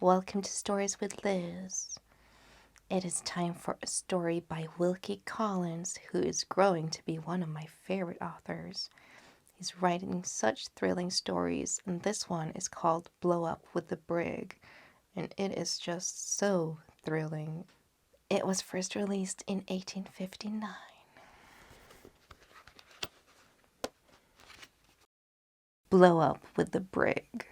Welcome to Stories with Liz. It is time for a story by Wilkie Collins, who is growing to be one of my favorite authors. He's writing such thrilling stories, and this one is called Up With the Brig, and it is just so thrilling. It was first released in 1859. Blow Up With the Brig.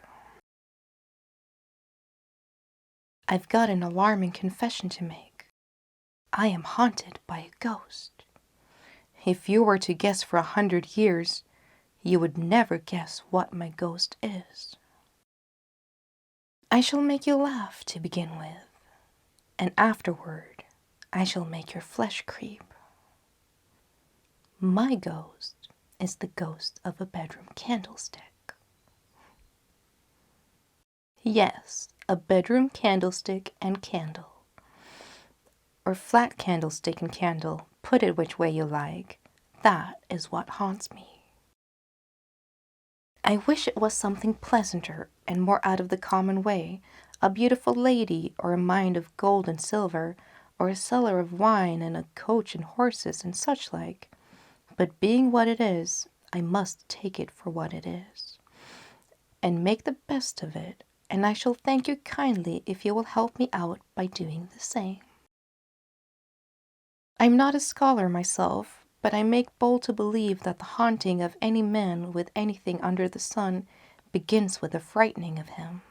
I've got an alarming confession to make. I am haunted by a ghost. If you were to guess for 100 years, you would never guess what my ghost is. I shall make you laugh to begin with, and afterward I shall make your flesh creep. My ghost is the ghost of a bedroom candlestick. Yes, a bedroom candlestick and candle. Or flat candlestick and candle, put it which way you like. That is what haunts me. I wish it was something pleasanter and more out of the common way, a beautiful lady, or a mine of gold and silver, or a cellar of wine, and a coach and horses, and such like. But being what it is, I must take it for what it is, and make the best of it, and I shall thank you kindly if you will help me out by doing the same. I'm not a scholar myself, but I make bold to believe that the haunting of any man with anything under the sun begins with the frightening of him.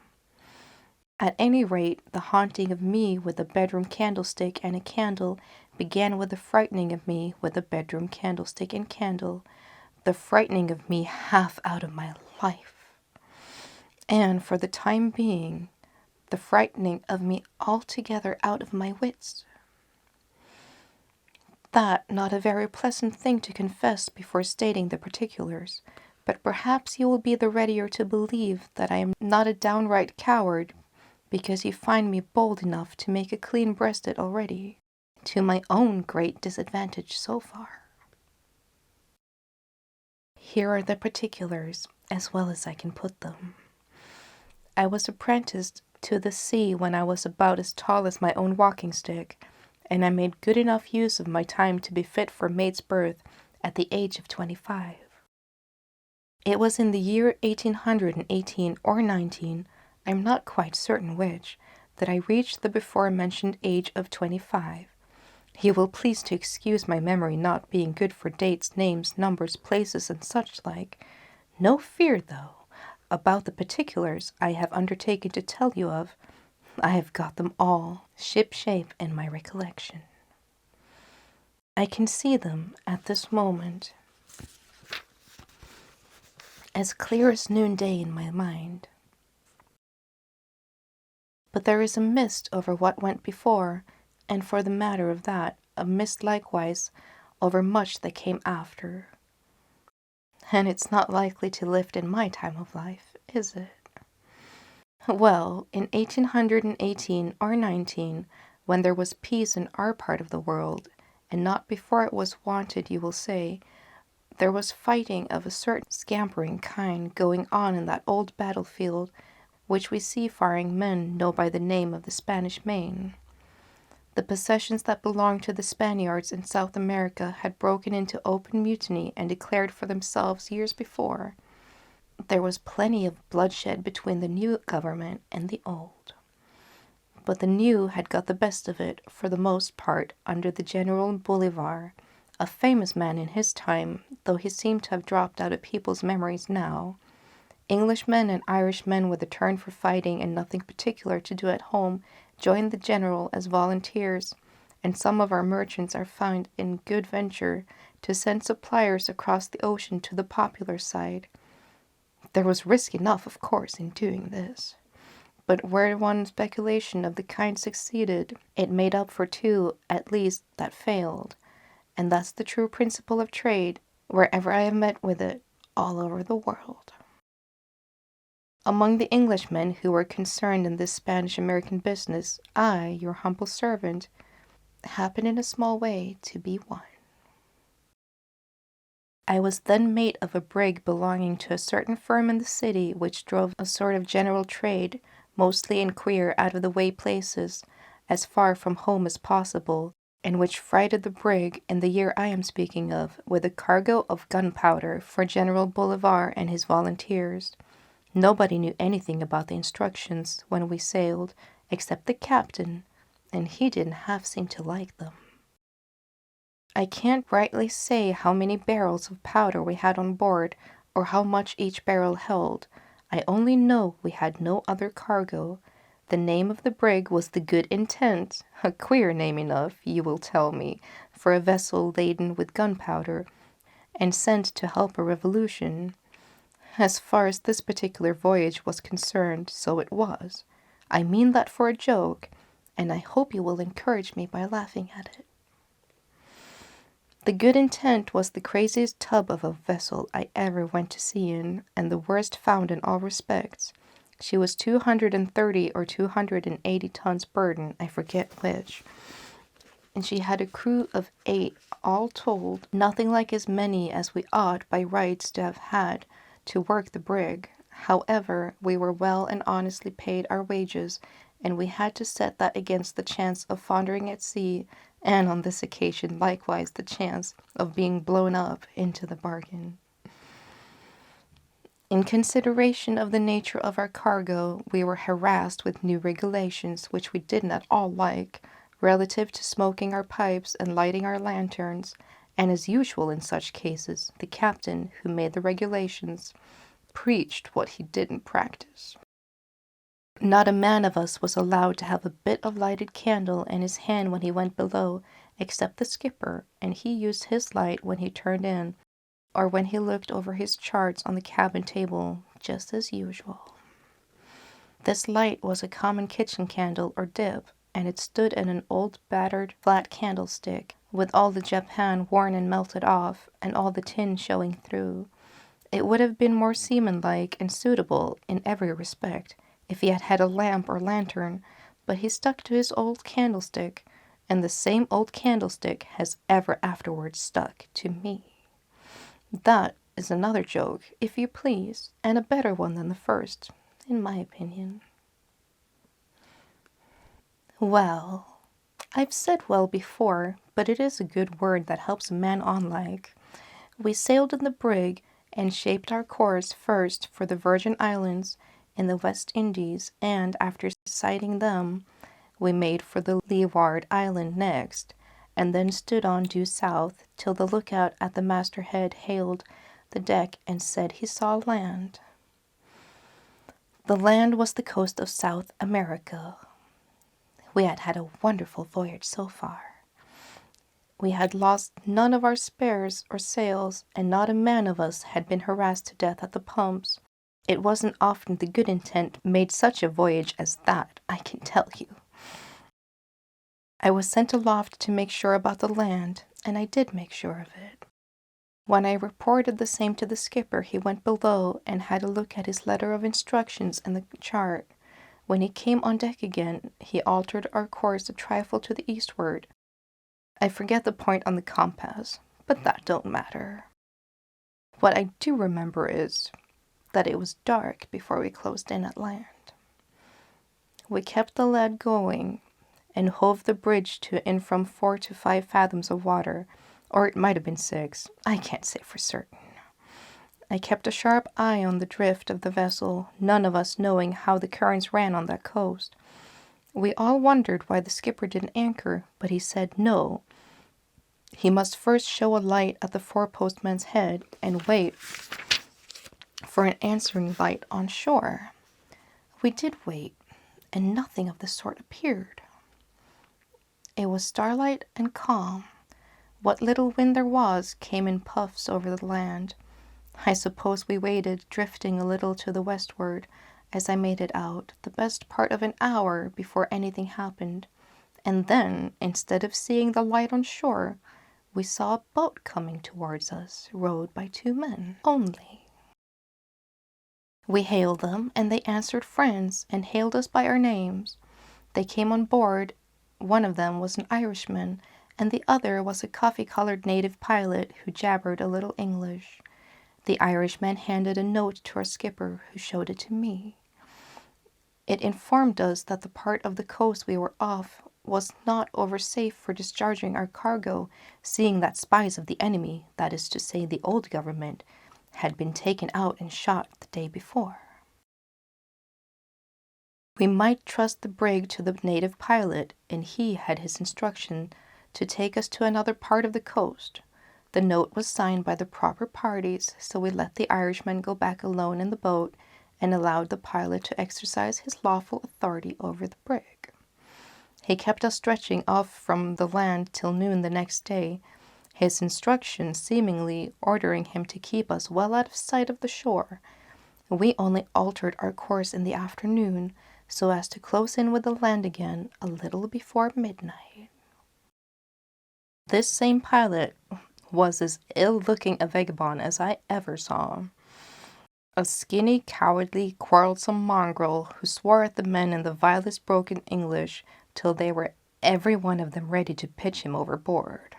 At any rate, the haunting of me with a bedroom candlestick and a candle began with the frightening of me with a bedroom candlestick and candle, the frightening of me half out of my life, and for the time being, the frightening of me altogether out of my wits. That not a very pleasant thing to confess before stating the particulars, but perhaps you will be the readier to believe that I am not a downright coward, because you find me bold enough to make a clean breast it already, to my own great disadvantage so far. Here are the particulars, as well as I can put them. I was apprenticed to the sea when I was about as tall as my own walking stick, and I made good enough use of my time to be fit for mate's berth at the age of 25. It was in the year 1818 or 19, I'm not quite certain which, that I reached the before-mentioned age of 25. You will please to excuse my memory not being good for dates, names, numbers, places, and such like. No fear, though, about the particulars I have undertaken to tell you of. I have got them all ship-shape in my recollection. I can see them at this moment as clear as noonday in my mind. But there is a mist over what went before, and for the matter of that, a mist likewise over much that came after. And it's not likely to lift in my time of life, is it? Well, in 1818 or 19, when there was peace in our part of the world, and not before it was wanted, you will say, there was fighting of a certain scampering kind going on in that old battlefield which we seafaring men know by the name of the Spanish Main. The possessions that belonged to the Spaniards in South America had broken into open mutiny and declared for themselves years before. There was plenty of bloodshed between the new government and the old. But the new had got the best of it, for the most part, under the General Bolivar, a famous man in his time, though he seemed to have dropped out of people's memories now. Englishmen and Irishmen with a turn for fighting and nothing particular to do at home joined the general as volunteers, and some of our merchants are found in good venture to send suppliers across the ocean to the popular side. There was risk enough, of course, in doing this, but where one speculation of the kind succeeded, it made up for two, at least, that failed, and that's the true principle of trade, wherever I have met with it, all over the world. Among the Englishmen who were concerned in this Spanish-American business, I, your humble servant, happened in a small way to be one. I was then mate of a brig belonging to a certain firm in the city which drove a sort of general trade, mostly in queer, out-of-the-way places, as far from home as possible, and which freighted the brig in the year I am speaking of with a cargo of gunpowder for General Bolivar and his volunteers. Nobody knew anything about the instructions when we sailed, except the captain, and he didn't half seem to like them. I can't rightly say how many barrels of powder we had on board, or how much each barrel held. I only know we had no other cargo. The name of the brig was the Good Intent, a queer name enough, you will tell me, for a vessel laden with gunpowder, and sent to help a revolution. As far as this particular voyage was concerned, so it was. I mean that for a joke, and I hope you will encourage me by laughing at it. The Good Intent was the craziest tub of a vessel I ever went to sea in, and the worst found in all respects. She was 230 or 280 tons burden, I forget which, and she had a crew of 8, all told, nothing like as many as we ought by rights to have had to work the brig. However, we were well and honestly paid our wages, and we had to set that against the chance of foundering at sea, and on this occasion likewise the chance of being blown up into the bargain. In consideration of the nature of our cargo, we were harassed with new regulations which we didn't at all like, relative to smoking our pipes and lighting our lanterns, and as usual in such cases, the captain, who made the regulations, preached what he didn't practice. Not a man of us was allowed to have a bit of lighted candle in his hand when he went below, except the skipper, and he used his light when he turned in, or when he looked over his charts on the cabin table, just as usual. This light was a common kitchen candle or dip, and it stood in an old battered flat candlestick, with all the japan worn and melted off, and all the tin showing through. It would have been more seaman-like and suitable in every respect if he had had a lamp or lantern, but he stuck to his old candlestick, and the same old candlestick has ever afterwards stuck to me. That is another joke, if you please, and a better one than the first, in my opinion. Well, I've said well before, but it is a good word that helps a man on like. We sailed in the brig, and shaped our course first for the Virgin Islands in the West Indies, and after sighting them, we made for the Leeward Island next, and then stood on due south till the lookout at the masthead hailed the deck and said he saw land. The land was the coast of South America. We had had a wonderful voyage so far. We had lost none of our spares or sails, and not a man of us had been harassed to death at the pumps. It wasn't often the Good Intent made such a voyage as that, I can tell you. I was sent aloft to make sure about the land, and I did make sure of it. When I reported the same to the skipper, he went below and had a look at his letter of instructions and the chart. When he came on deck again, he altered our course a trifle to the eastward. I forget the point on the compass, but that don't matter. What I do remember is that it was dark before we closed in at land. We kept the lead going, and hove the bridge to in from 4 to 5 fathoms of water, or it might have been 6, I can't say for certain. I kept a sharp eye on the drift of the vessel, none of us knowing how the currents ran on that coast. We all wondered why the skipper didn't anchor, but he said no. He must first show a light at the forepostman's head and wait for an answering light on shore. We did wait, and nothing of the sort appeared. It was starlight and calm. What little wind there was came in puffs over the land. I suppose we waited, drifting a little to the westward, as I made it out, the best part of an hour before anything happened. And then, instead of seeing the light on shore, we saw a boat coming towards us, rowed by 2 men only. We hailed them, and they answered friends, and hailed us by our names. They came on board. One of them was an Irishman, and the other was a coffee-colored native pilot who jabbered a little English. The Irishman handed a note to our skipper, who showed it to me. It informed us that the part of the coast we were off was not over safe for discharging our cargo, seeing that spies of the enemy, that is to say the old government, had been taken out and shot the day before. We might trust the brig to the native pilot, and he had his instruction to take us to another part of the coast. The note was signed by the proper parties, so we let the Irishman go back alone in the boat and allowed the pilot to exercise his lawful authority over the brig. He kept us stretching off from the land till noon the next day, his instructions seemingly ordering him to keep us well out of sight of the shore. We only altered our course in the afternoon, so as to close in with the land again a little before midnight. This same pilot was as ill-looking a vagabond as I ever saw. A skinny, cowardly, quarrelsome mongrel who swore at the men in the vilest broken English till they were every one of them ready to pitch him overboard.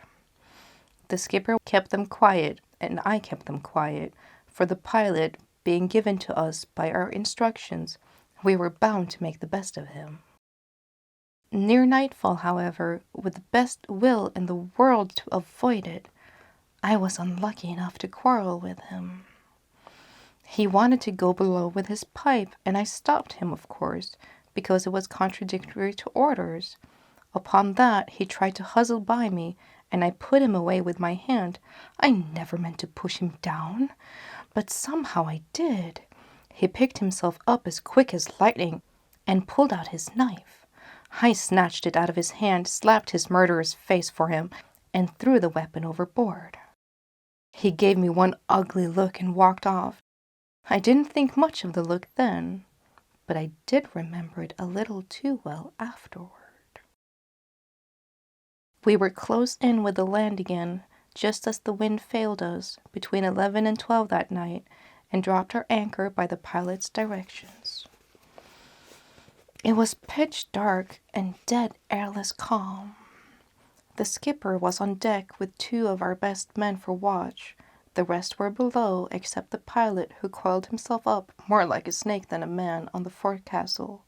The skipper kept them quiet, and I kept them quiet, for the pilot being given to us by our instructions, we were bound to make the best of him. Near nightfall, however, with the best will in the world to avoid it, I was unlucky enough to quarrel with him. He wanted to go below with his pipe, and I stopped him, of course, because it was contradictory to orders. Upon that, he tried to hustle by me, and I put him away with my hand. I never meant to push him down, but somehow I did. He picked himself up as quick as lightning and pulled out his knife. I snatched it out of his hand, slapped his murderer's face for him, and threw the weapon overboard. He gave me one ugly look and walked off. I didn't think much of the look then, but I did remember it a little too well afterward. We were close in with the land again, just as the wind failed us, between 11 and 12 that night, and dropped our anchor by the pilot's directions. It was pitch dark and dead airless calm. The skipper was on deck with 2 of our best men for watch. The rest were below, except the pilot, who coiled himself up more like a snake than a man on the forecastle.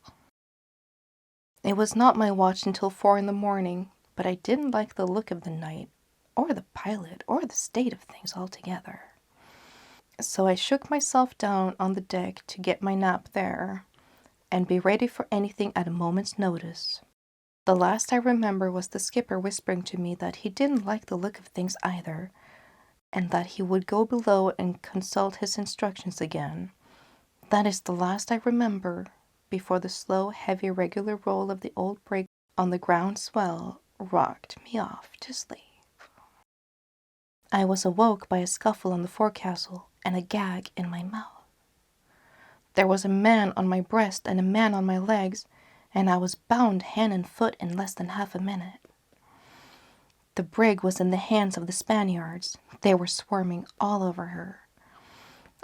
It was not my watch until 4 in the morning, but I didn't like the look of the night, or the pilot, or the state of things altogether. So I shook myself down on the deck to get my nap there, and be ready for anything at a moment's notice. The last I remember was the skipper whispering to me that he didn't like the look of things either, and that he would go below and consult his instructions again. That is the last I remember, before the slow, heavy, regular roll of the old brig on the ground swell rocked me off to sleep. I was awoke by a scuffle on the forecastle and a gag in my mouth. There was a man on my breast and a man on my legs, and I was bound hand and foot in less than half a minute. The brig was in the hands of the Spaniards. They were swarming all over her.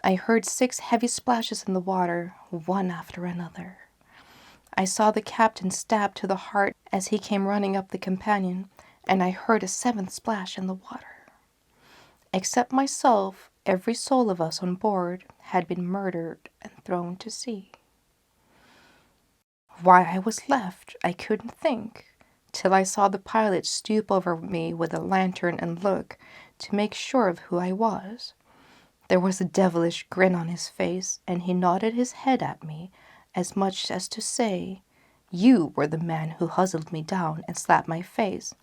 I heard 6 heavy splashes in the water, one after another. I saw the captain stabbed to the heart as he came running up the companion, and I heard a 7th splash in the water. Except myself, every soul of us on board had been murdered and thrown to sea. Why I was left, I couldn't think, till I saw the pilot stoop over me with a lantern and look to make sure of who I was. There was a devilish grin on his face, and he nodded his head at me, as much as to say, "You were the man who hustled me down and slapped my face,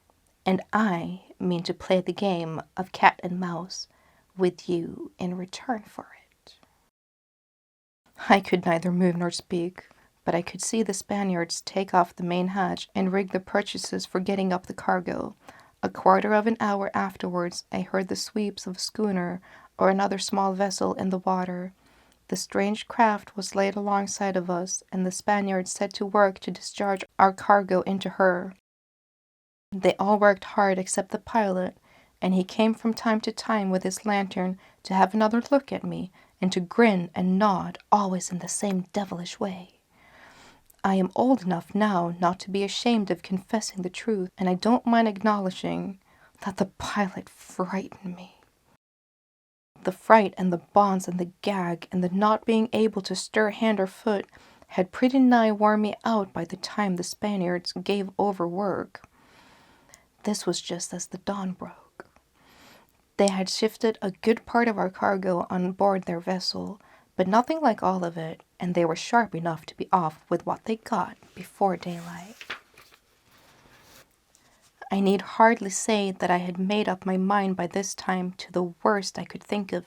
and I mean to play the game of cat and mouse with you in return for it." I could neither move nor speak, but I could see the Spaniards take off the main hatch and rig the purchases for getting up the cargo. A quarter of an hour afterwards, I heard the sweeps of a schooner or another small vessel in the water. The strange craft was laid alongside of us, and the Spaniards set to work to discharge our cargo into her. They all worked hard except the pilot, and he came from time to time with his lantern to have another look at me, and to grin and nod, always in the same devilish way. I am old enough now not to be ashamed of confessing the truth, and I don't mind acknowledging that the pilot frightened me. The fright and the bonds and the gag and the not being able to stir hand or foot had pretty nigh worn me out by the time the Spaniards gave over work. This was just as the dawn broke. They had shifted a good part of our cargo on board their vessel, but nothing like all of it, and they were sharp enough to be off with what they got before daylight. I need hardly say that I had made up my mind by this time to the worst I could think of.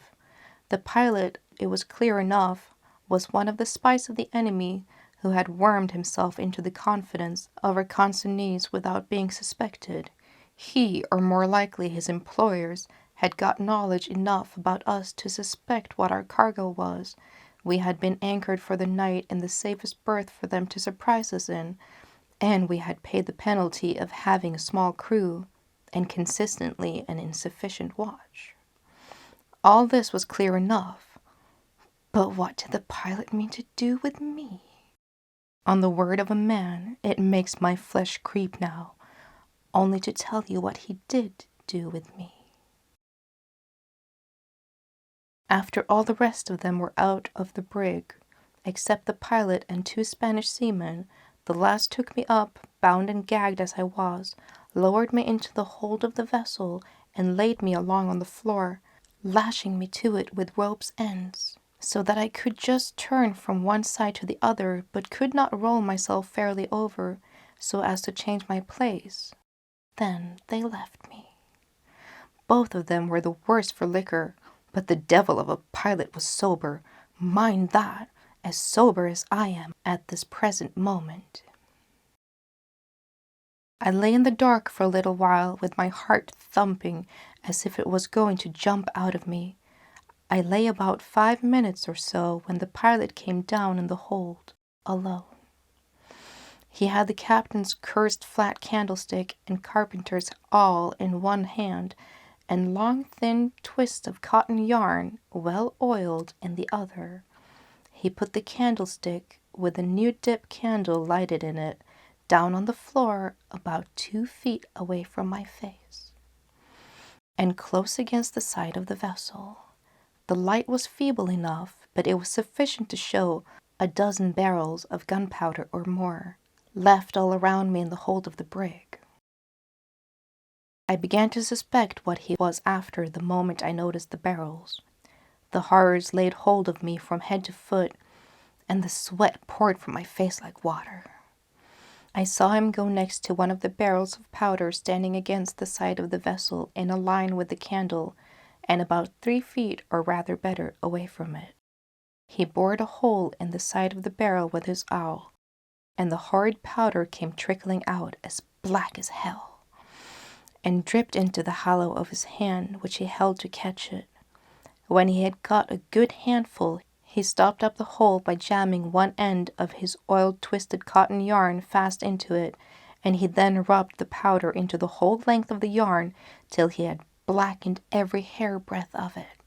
The pilot, it was clear enough, was one of the spies of the enemy who had wormed himself into the confidence of our consignees without being suspected. He, or more likely his employers, had got knowledge enough about us to suspect what our cargo was. We had been anchored for the night in the safest berth for them to surprise us in, and we had paid the penalty of having a small crew and consistently an insufficient watch. All this was clear enough, but what did the pilot mean to do with me? On the word of a man, it makes my flesh creep now, only to tell you what he did do with me. After all the rest of them were out of the brig, except the pilot and 2 Spanish seamen, the last took me up, bound and gagged as I was, lowered me into the hold of the vessel, and laid me along on the floor, lashing me to it with rope's ends, so that I could just turn from one side to the other, but could not roll myself fairly over, so as to change my place. Then they left me. Both of them were the worse for liquor, but the devil of a pilot was sober, mind that, as sober as I am at this present moment. I lay in the dark for a little while with my heart thumping as if it was going to jump out of me. I lay about 5 minutes or so when the pilot came down in the hold, alone. He had the captain's cursed flat candlestick and carpenter's awl in one hand, and long thin twists of cotton yarn, well oiled, in the other. He put the candlestick, with a new dip candle lighted in it, down on the floor about 2 feet away from my face, and close against the side of the vessel. The light was feeble enough, but it was sufficient to show a dozen barrels of gunpowder or more, left all around me in the hold of the brig. I began to suspect what he was after the moment I noticed the barrels. The horrors laid hold of me from head to foot, and the sweat poured from my face like water. I saw him go next to one of the barrels of powder standing against the side of the vessel in a line with the candle, and about 3 feet, or rather better, away from it. He bored a hole in the side of the barrel with his awl, and the horrid powder came trickling out as black as hell, and dripped into the hollow of his hand which he held to catch it. When he had got a good handful, he stopped up the hole by jamming one end of his oiled twisted cotton yarn fast into it, and he then rubbed the powder into the whole length of the yarn till he had blackened every hairbreadth of it.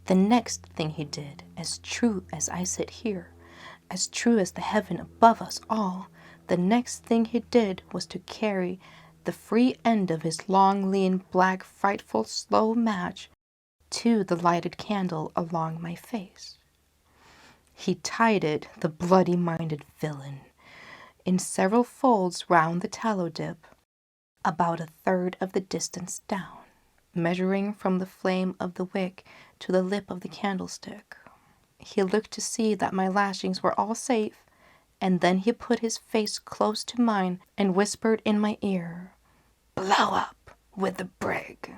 The next thing he did, as true as I sit here, as true as the heaven above us all, the next thing he did was to carry the free end of his long, lean, black, frightful, slow match to the lighted candle along my face. He tied it, the bloody-minded villain, in several folds round the tallow dip, about 1/3 of the distance down, measuring from the flame of the wick to the lip of the candlestick. He looked to see that my lashings were all safe, and then he put his face close to mine and whispered in my ear, "Blow up with the brig."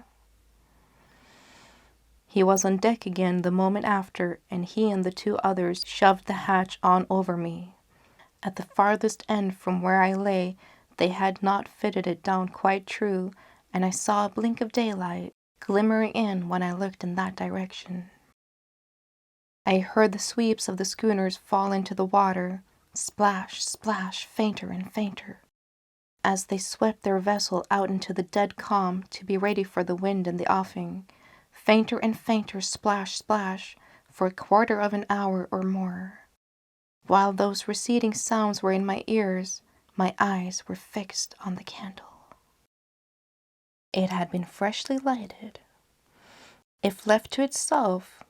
He was on deck again the moment after, and he and the 2 others shoved the hatch on over me. At the farthest end from where I lay, they had not fitted it down quite true, and I saw a blink of daylight glimmering in when I looked in that direction. I heard the sweeps of the schooners fall into the water, splash, splash, fainter and fainter, as they swept their vessel out into the dead calm to be ready for the wind in the offing. Fainter and fainter, splash, splash, for a quarter of an hour or more. While those receding sounds were in my ears, my eyes were fixed on the candle. It had been freshly lighted. If left to itself,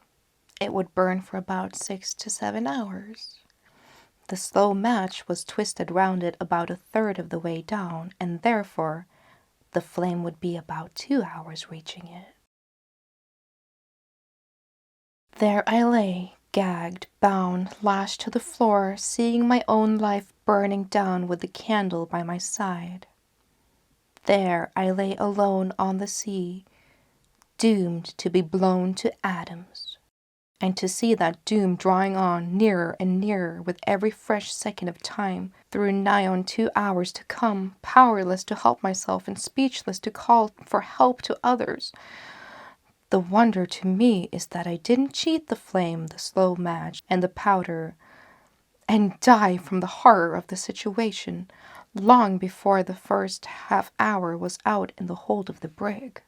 It would burn for about 6 to 7 hours. The slow match was twisted round it about a third of the way down, and therefore the flame would be about 2 hours reaching it. There I lay, gagged, bound, lashed to the floor, seeing my own life burning down with the candle by my side. There I lay alone on the sea, doomed to be blown to atoms, and to see that doom drawing on nearer and nearer with every fresh second of time, through nigh on 2 hours to come, powerless to help myself and speechless to call for help to others. The wonder to me is that I didn't cheat the flame, the slow match, and the powder, and die from the horror of the situation long before the first half hour was out in the hold of the brig.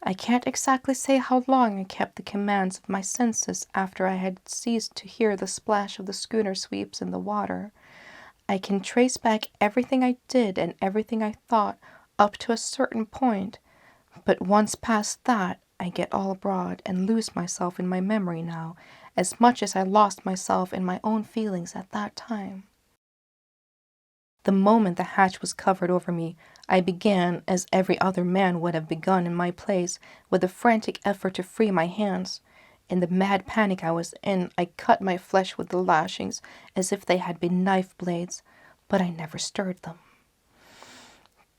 I can't exactly say how long I kept the commands of my senses after I had ceased to hear the splash of the schooner sweeps in the water. I can trace back everything I did and everything I thought up to a certain point, but once past that, I get all abroad and lose myself in my memory now, as much as I lost myself in my own feelings at that time. The moment the hatch was covered over me, I began, as every other man would have begun in my place, with a frantic effort to free my hands. In the mad panic I was in, I cut my flesh with the lashings, as if they had been knife blades, but I never stirred them.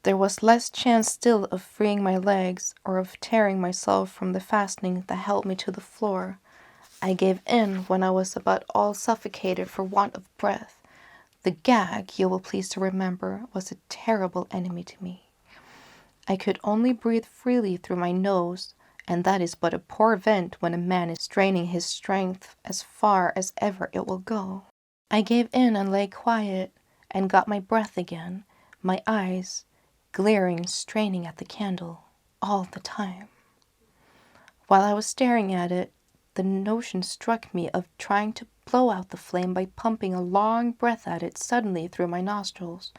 There was less chance still of freeing my legs, or of tearing myself from the fastening that held me to the floor. I gave in when I was about all suffocated for want of breath. The gag, you will please to remember, was a terrible enemy to me. I could only breathe freely through my nose, and that is but a poor vent when a man is straining his strength as far as ever it will go. I gave in and lay quiet, and got my breath again, my eyes glaring, straining at the candle all the time. While I was staring at it, the notion struck me of trying to blow out the flame by pumping a long breath at it suddenly through my nostrils.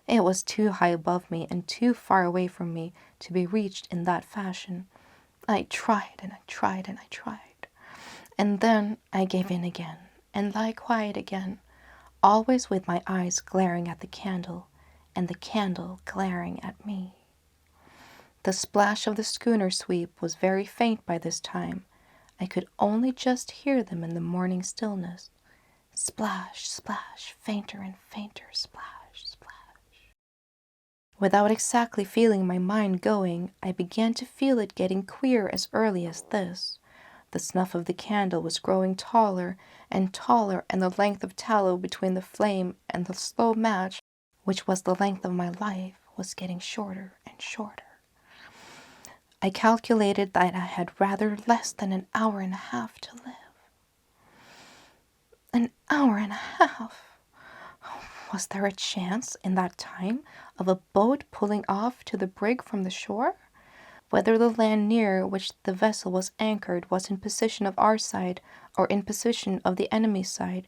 It was too high above me and too far away from me to be reached in that fashion. I tried and I tried and I tried. And then I gave in again and lay quiet again, always with my eyes glaring at the candle and the candle glaring at me. The splash of the schooner sweep was very faint by this time. I could only just hear them in the morning stillness. Splash, splash, fainter and fainter, splash, splash. Without exactly feeling my mind going, I began to feel it getting queer as early as this. The snuff of the candle was growing taller, and the length of tallow between the flame and the slow match, which was the length of my life, was getting shorter and shorter. I calculated that I had rather less than an hour and a half to live. An hour and a half! Was there a chance in that time of a boat pulling off to the brig from the shore? Whether the land near which the vessel was anchored was in position of our side or in position of the enemy's side,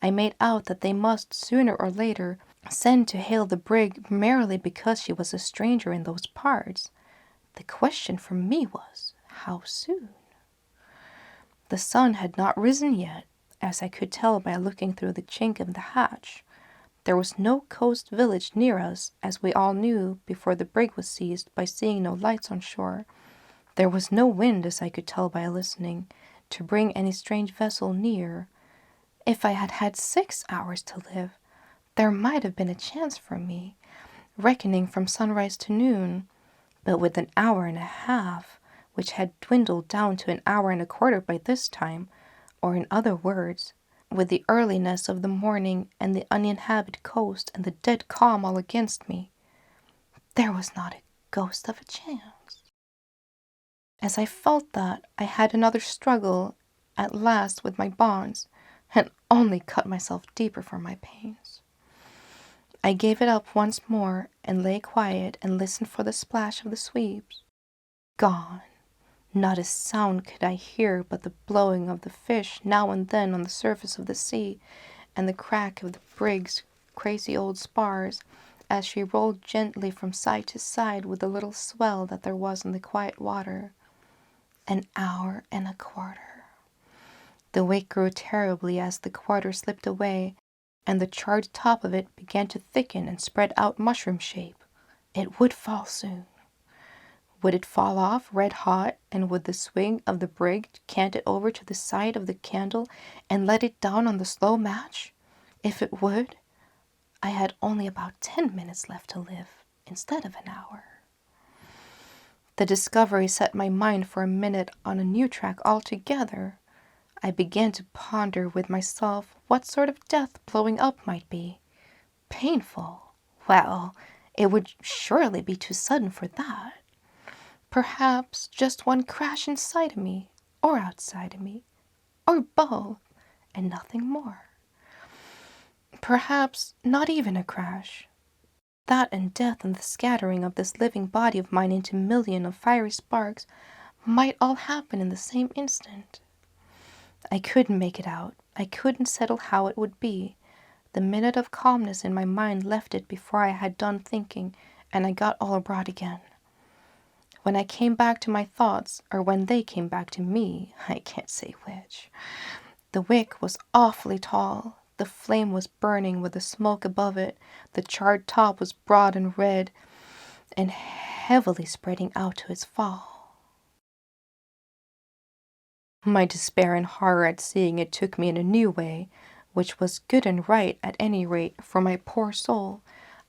I made out that they must, sooner or later, send to hail the brig merely because she was a stranger in those parts. The question for me was, how soon? The sun had not risen yet, as I could tell by looking through the chink of the hatch. There was no coast village near us, as we all knew before the brig was seized by seeing no lights on shore. There was no wind, as I could tell by listening, to bring any strange vessel near. If I had had 6 hours to live, there might have been a chance for me, reckoning from sunrise to noon. But with an hour and a half, which had dwindled down to an hour and a quarter by this time, or in other words, with the earliness of the morning and the uninhabited coast and the dead calm all against me, there was not a ghost of a chance. As I felt that, I had another struggle at last with my bonds, and only cut myself deeper for my pains. I gave it up once more, and lay quiet and listened for the splash of the sweeps. Gone. Not a sound could I hear but the blowing of the fish now and then on the surface of the sea, and the crack of the brig's crazy old spars, as she rolled gently from side to side with the little swell that there was in the quiet water. An hour and a quarter. The wick grew terribly as the quarter slipped away, and the charred top of it began to thicken and spread out mushroom shape. It would fall soon. Would it fall off red hot, and would the swing of the brig cant it over to the side of the candle and let it down on the slow match? If it would, I had only about 10 minutes left to live instead of an hour. The discovery set my mind for a minute on a new track altogether. I began to ponder with myself what sort of death blowing up might be. Painful? Well, it would surely be too sudden for that. Perhaps just one crash inside of me, or outside of me, or both, and nothing more. Perhaps not even a crash. That and death and the scattering of this living body of mine into millions of fiery sparks might all happen in the same instant. I couldn't make it out. I couldn't settle how it would be. The minute of calmness in my mind left it before I had done thinking, and I got all abroad again. When I came back to my thoughts, or when they came back to me, I can't say which, the wick was awfully tall. The flame was burning with the smoke above it. The charred top was broad and red, and heavily spreading out to its fall. My despair and horror at seeing it took me in a new way, which was good and right at any rate for my poor soul.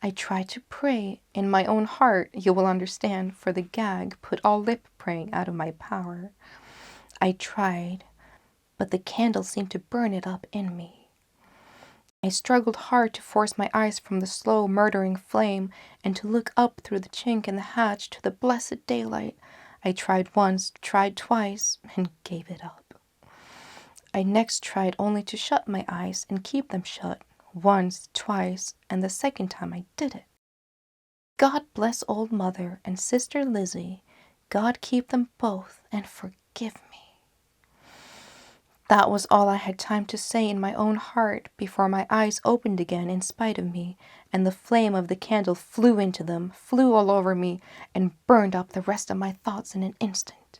I tried to pray in my own heart, you will understand, for the gag put all lip praying out of my power. I tried, but the candle seemed to burn it up in me. I struggled hard to force my eyes from the slow, murdering flame and to look up through the chink in the hatch to the blessed daylight. I tried once, tried twice, and gave it up. I next tried only to shut my eyes and keep them shut. Once, twice, and the second time I did it. God bless old mother and sister Lizzie. God keep them both and forgive me. That was all I had time to say in my own heart before my eyes opened again in spite of me, and the flame of the candle flew into them, flew all over me, and burned up the rest of my thoughts in an instant.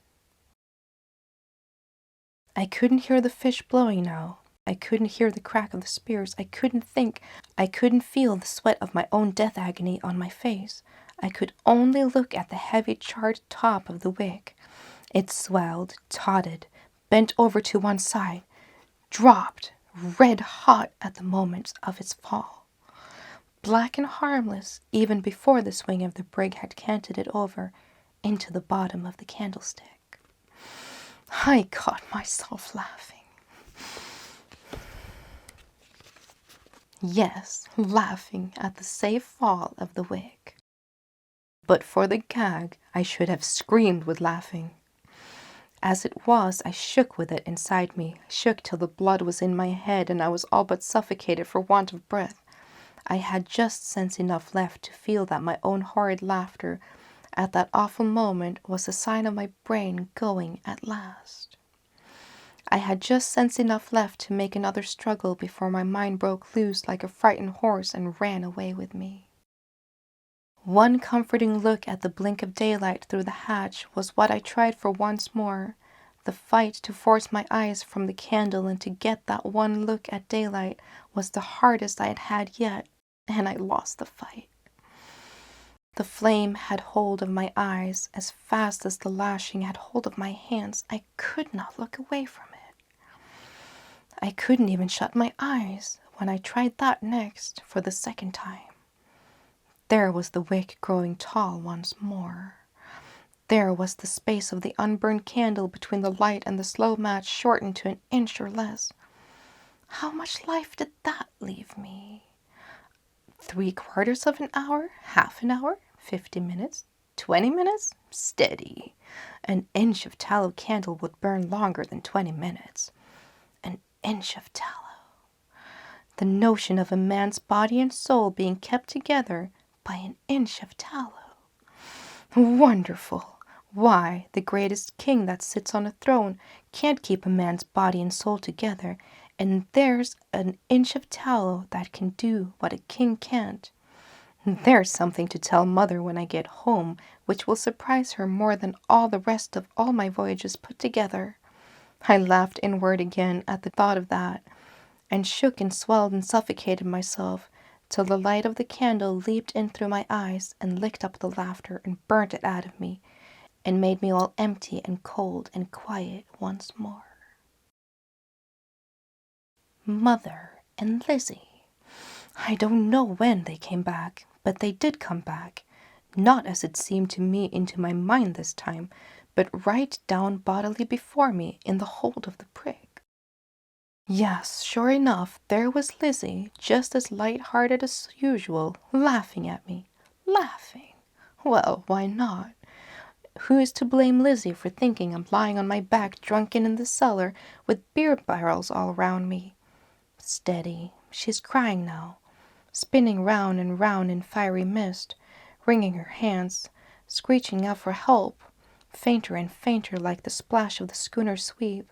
I couldn't hear the fish blowing now. I couldn't hear the crack of the spears. I couldn't think. I couldn't feel the sweat of my own death agony on my face. I could only look at the heavy charred top of the wick. It swelled, totted, bent over to one side, dropped, red hot at the moment of its fall. Black and harmless, even before the swing of the brig had canted it over into the bottom of the candlestick. I caught myself laughing. Yes, laughing at the safe fall of the wick. But for the gag, I should have screamed with laughing. As it was, I shook with it inside me, shook till the blood was in my head and I was all but suffocated for want of breath. I had just sense enough left to feel that my own horrid laughter at that awful moment was a sign of my brain going at last. I had just sense enough left to make another struggle before my mind broke loose like a frightened horse and ran away with me. One comforting look at the blink of daylight through the hatch was what I tried for once more. The fight to force my eyes from the candle and to get that one look at daylight was the hardest I had had yet, and I lost the fight. The flame had hold of my eyes as fast as the lashing had hold of my hands. I could not look away from it. I couldn't even shut my eyes when I tried that next for the second time. There was the wick growing tall once more. There was the space of the unburned candle between the light and the slow match shortened to an inch or less. How much life did that leave me? 3/4 of an hour? Half an hour? 50 minutes? 20 minutes? Steady. An inch of tallow candle would burn longer than 20 minutes. An inch of tallow. The notion of a man's body and soul being kept together by an inch of tallow. Wonderful! Why, the greatest king that sits on a throne can't keep a man's body and soul together, and there's an inch of tallow that can do what a king can't. There's something to tell mother when I get home, which will surprise her more than all the rest of all my voyages put together. I laughed inward again at the thought of that, and shook and swelled and suffocated myself, till the light of the candle leaped in through my eyes and licked up the laughter and burnt it out of me, and made me all empty and cold and quiet once more. Mother and Lizzie. I don't know when they came back, but they did come back, not as it seemed to me into my mind this time, but right down bodily before me in the hold of the brig. Yes, sure enough, there was Lizzie, just as light-hearted as usual, laughing at me. Laughing? Well, why not? Who is to blame Lizzie for thinking I'm lying on my back drunken in the cellar with beer barrels all round me? Steady, she's crying now, spinning round and round in fiery mist, wringing her hands, screeching out for help, fainter and fainter like the splash of the schooner's sweep,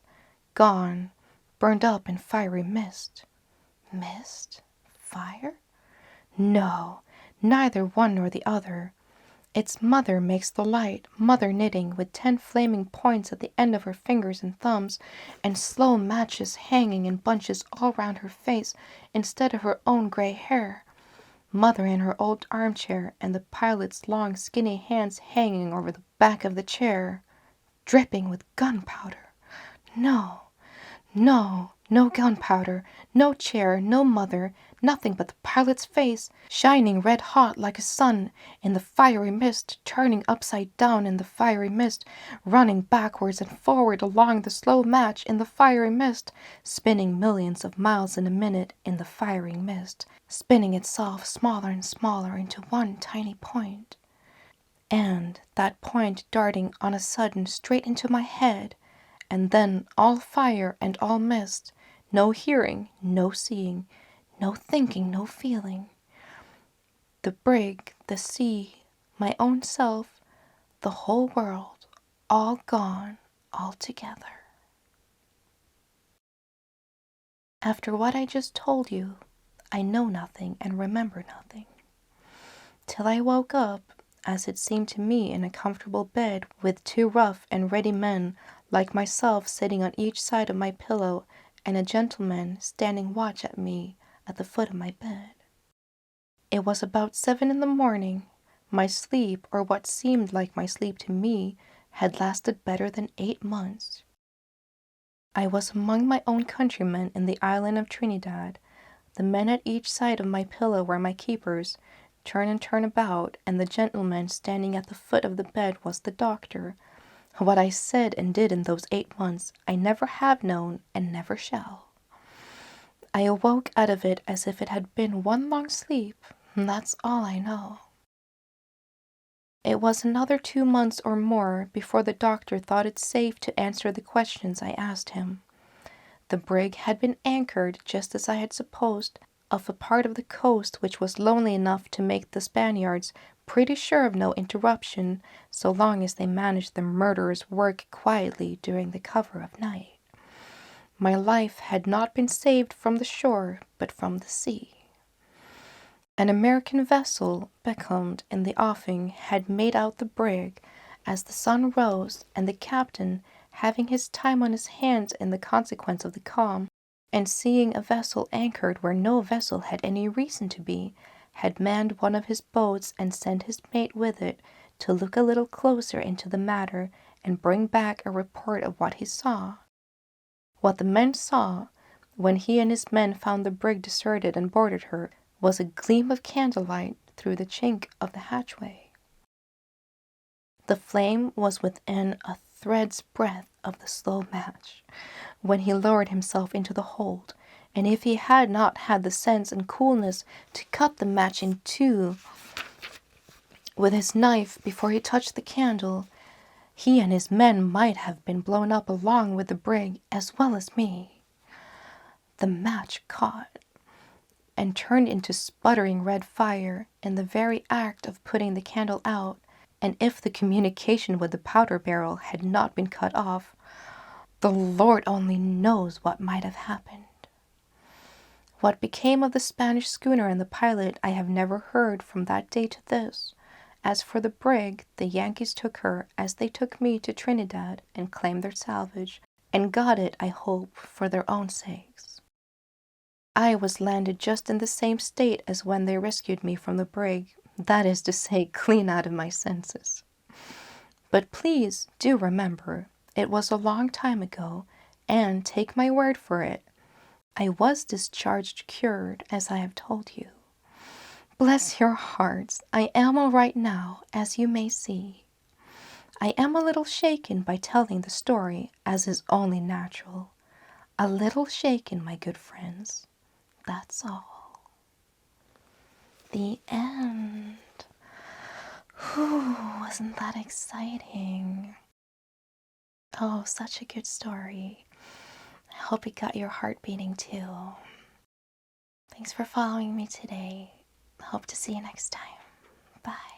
gone, burned up in fiery mist. Mist? Fire? No, neither one nor the other. Its mother makes the light, mother knitting, with 10 flaming points at the end of her fingers and thumbs, and slow matches hanging in bunches all round her face instead of her own grey hair. Mother in her old armchair, and the pilot's long skinny hands hanging over the back of the chair, dripping with gunpowder. No, no, no gunpowder, no chair, no mother, nothing but the pilot's face, shining red hot like a sun in the fiery mist, turning upside down in the fiery mist, running backwards and forward along the slow match in the fiery mist, spinning millions of miles in a minute in the fiery mist, spinning itself smaller and smaller into one tiny point, and that point darting on a sudden straight into my head, and then all fire and all mist, no hearing, no seeing, no thinking, no feeling. The brig, the sea, my own self, the whole world, all gone altogether. After what I just told you, I know nothing and remember nothing. Till I woke up, as it seemed to me, in a comfortable bed with 2 rough and ready men like myself sitting on each side of my pillow, and a gentleman standing watch at me at the foot of my bed. It was about 7 in the morning. My sleep, or what seemed like my sleep to me, had lasted better than 8 months. I was among my own countrymen in the island of Trinidad. The men at each side of my pillow were my keepers, turn and turn about, and the gentleman standing at the foot of the bed was the doctor. What I said and did in those 8 months I never have known and never shall. I awoke out of it as if it had been one long sleep. That's all I know. It was another 2 months or more before the doctor thought it safe to answer the questions I asked him. The brig had been anchored, just as I had supposed, off a part of the coast which was lonely enough to make the Spaniards pretty sure of no interruption, so long as they managed the murderers' work quietly during the cover of night. My life had not been saved from the shore, but from the sea. An American vessel, becalmed in the offing, had made out the brig as the sun rose, and the captain, having his time on his hands in the consequence of the calm, and seeing a vessel anchored where no vessel had any reason to be, had manned one of his boats and sent his mate with it to look a little closer into the matter and bring back a report of what he saw. What the men saw, when he and his men found the brig deserted and boarded her, was a gleam of candlelight through the chink of the hatchway. The flame was within a thread's breadth of the slow match, when he lowered himself into the hold, and if he had not had the sense and coolness to cut the match in two with his knife before he touched the candle, he and his men might have been blown up along with the brig as well as me. The match caught and turned into sputtering red fire in the very act of putting the candle out, and if the communication with the powder barrel had not been cut off, the Lord only knows what might have happened. What became of the Spanish schooner and the pilot I have never heard from that day to this. As for the brig, the Yankees took her, as they took me, to Trinidad and claimed their salvage, and got it, I hope, for their own sakes. I was landed just in the same state as when they rescued me from the brig, that is to say, clean out of my senses. But please do remember, it was a long time ago, and take my word for it, I was discharged cured, as I have told you. Bless your hearts, I am all right now, as you may see. I am a little shaken by telling the story, as is only natural. A little shaken, my good friends. That's all. The end. Whew, wasn't that exciting? Oh, such a good story. I hope it got your heart beating too. Thanks for following me today. Hope to see you next time. Bye.